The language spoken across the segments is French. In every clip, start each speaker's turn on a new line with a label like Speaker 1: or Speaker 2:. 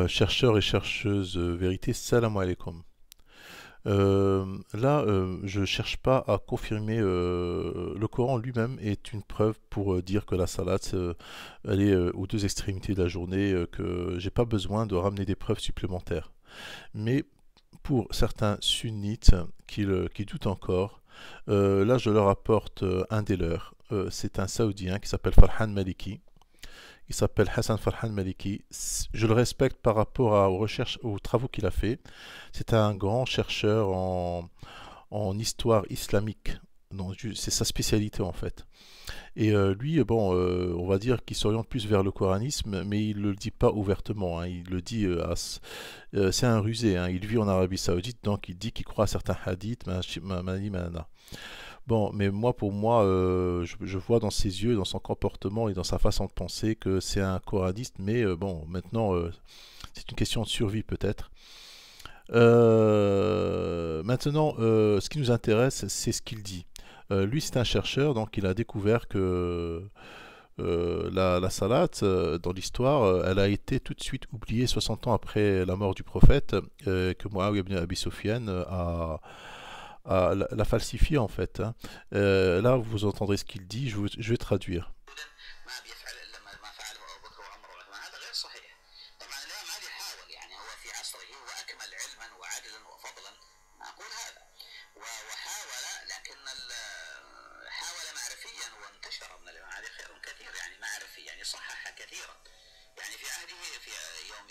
Speaker 1: Chercheurs et chercheuses vérité, salam alaikum. Là, je cherche pas à confirmer. Le Coran lui-même est une preuve pour dire que la salade, elle est aux deux extrémités de la journée, que j'ai pas besoin de ramener des preuves supplémentaires. Mais pour certains sunnites qui doutent encore, là, je leur apporte un des leurs. C'est un Saoudien qui s'appelle Farhan Maliki. Il s'appelle Hassan Farhan Maliki. Je le respecte par rapport aux recherches, aux travaux qu'il a fait. C'est un grand chercheur en histoire islamique. C'est sa spécialité en fait. Et lui, bon, on va dire qu'il s'oriente plus vers le coranisme, mais il ne le dit pas ouvertement, hein. Il le dit, c'est un rusé, hein. Il vit en Arabie Saoudite, donc il dit qu'il croit à certains hadiths, manana. Bon, mais moi, pour moi, je vois dans ses yeux, dans son comportement et dans sa façon de penser que c'est un coraniste, mais bon, maintenant, c'est une question de survie peut-être. Maintenant, ce qui nous intéresse, c'est ce qu'il dit. Lui, c'est un chercheur, donc il a découvert que la salade, dans l'histoire, elle a été tout de suite oubliée 60 ans après la mort du prophète, que Muawiyah ibn Abi Sufyan l'a falsifiée en fait, hein. Là, vous entendrez ce qu'il dit, je vais traduire.
Speaker 2: صحح كثيرا يعني في عهده في يوم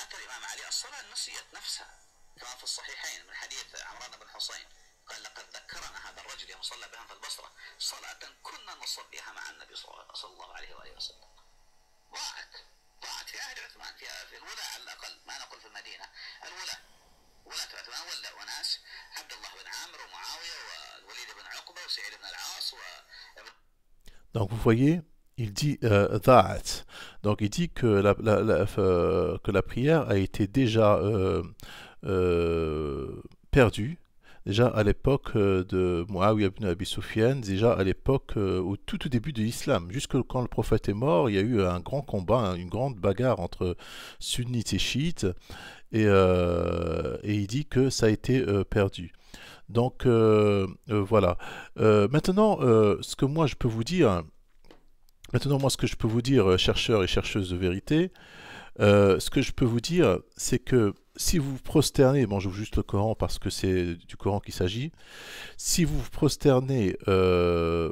Speaker 2: أتى الإمام علي الصلاة نسيت نفسها كما في الصحيحين من حديث عمران بن حسين قال لقد ذكرنا هذا الرجل يوم صلى بهم في البصرة صلاة كنا نصليها مع النبي صلى الله عليه وآله وسلم. ضاعت في عهد عثمان في الولاة على الأقل، ما نقول في المدينة، الولاة ولاة عثمان ولا وناس عبد الله بن عامر ومعاوية والوليد بن عقبة وسعيد بن العاص
Speaker 1: Donc vous voyez, il dit Dha'at. Donc il dit que que la prière a été déjà perdue, déjà à l'époque de Muawiyah ibn Abi Sufyan, déjà à l'époque au tout début de l'islam. Jusque quand le prophète est mort, il y a eu un grand combat, hein, une grande bagarre entre sunnites et chiites, et il dit que ça a été perdu. Donc voilà. Maintenant, ce que moi je peux vous dire, maintenant moi ce que je peux vous dire, chercheurs et chercheuses de vérité, ce que je peux vous dire, c'est que si vous vous prosternez, bon j'ouvre juste le Coran parce que c'est du Coran qu'il s'agit, si vous vous prosternez,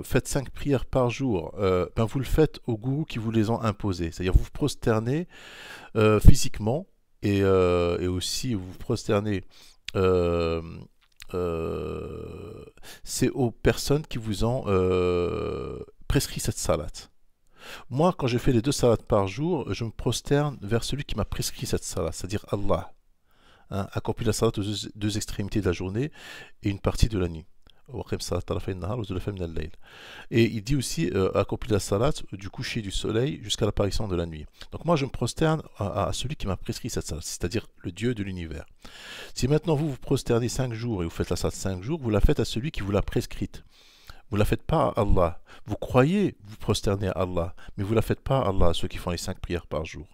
Speaker 1: faites 5 prières par jour, ben vous le faites aux gourous qui vous les ont imposées. C'est-à-dire vous vous prosternez physiquement et aussi vous vous prosternez euh, c'est aux personnes qui vous ont prescrit cette salade. Moi, quand je fais les 2 salades par jour, je me prosterne vers celui qui m'a prescrit cette salade, c'est-à-dire Allah, hein, accomplit la salade aux deux extrémités de la journée et une partie de la nuit. Et il dit aussi accomplir la salat du coucher du soleil jusqu'à l'apparition de la nuit. Donc moi je me prosterne à celui qui m'a prescrit cette salat, c'est-à-dire le Dieu de l'univers. Si maintenant vous vous prosternez 5 jours et vous faites la salat 5 jours, vous la faites à celui qui vous l'a prescrite. Vous ne la faites pas à Allah. Vous croyez vous prosterner à Allah, mais vous ne la faites pas à Allah, à ceux qui font les 5 prières par jour.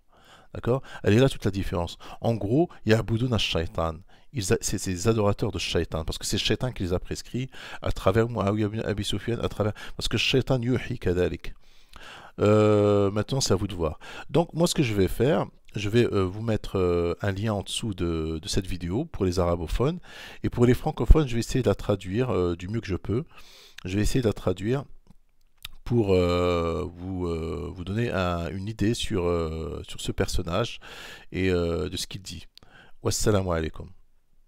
Speaker 1: D'accord? Elle est là toute la différence. En gros, il y a Aboudoun al-Shaytan. C'est des adorateurs de Shaitan, parce que c'est Shaitan qui les a prescrits à travers Muawiyah ibn Abi Sufyan, à travers, parce que Shaitan yuhi kadalik. Maintenant, c'est à vous de voir. Donc, moi, ce que je vais faire, je vais vous mettre un lien en dessous de cette vidéo pour les arabophones. Et pour les francophones, je vais essayer de la traduire du mieux que je peux. Je vais essayer de la traduire pour vous donner une idée sur ce personnage et de ce qu'il dit. Wassalamu alaikum.